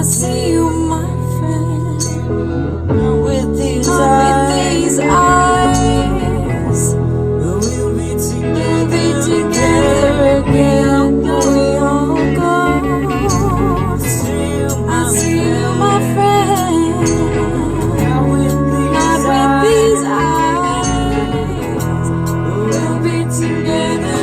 see you, my friend, with these eyes. We'll be together again. We all go. I see you, my friend, with these eyes. We'll be together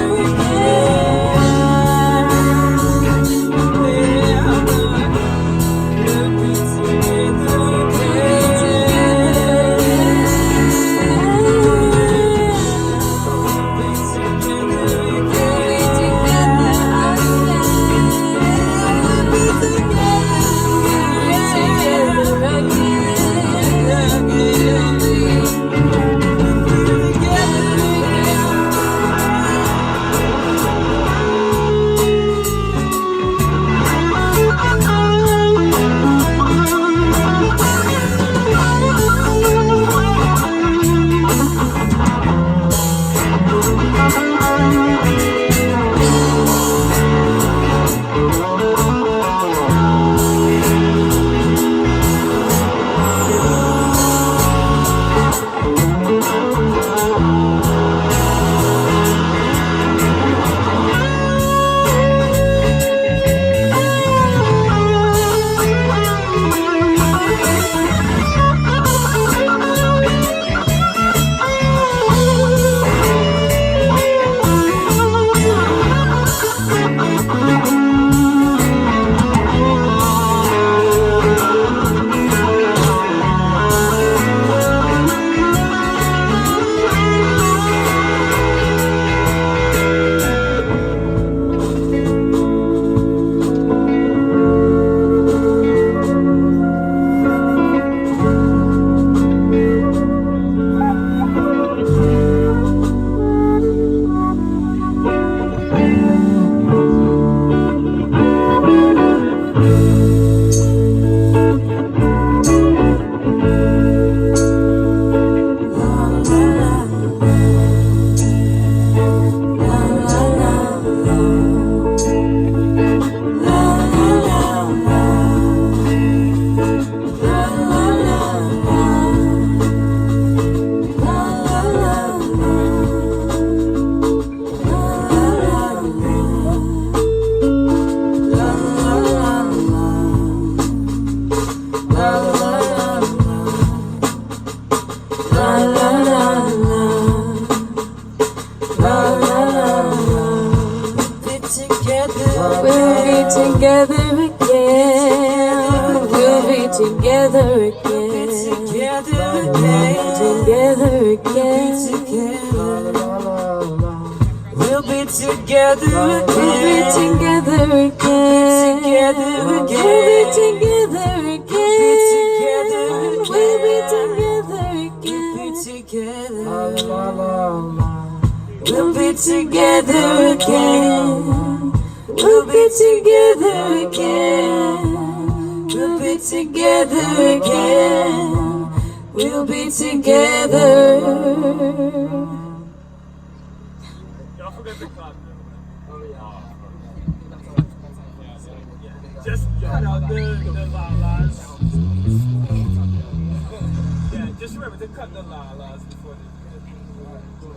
together again. We'll be together again. Together again. We'll be together again. We'll be together again. We'll be together again. We'll be together again. We'll be together again. We'll be together again. We'll be together again. We'll be together. Y'all forgot the clock. Oh yeah. Just cut out the la-las. Yeah, just remember to cut the la-las before the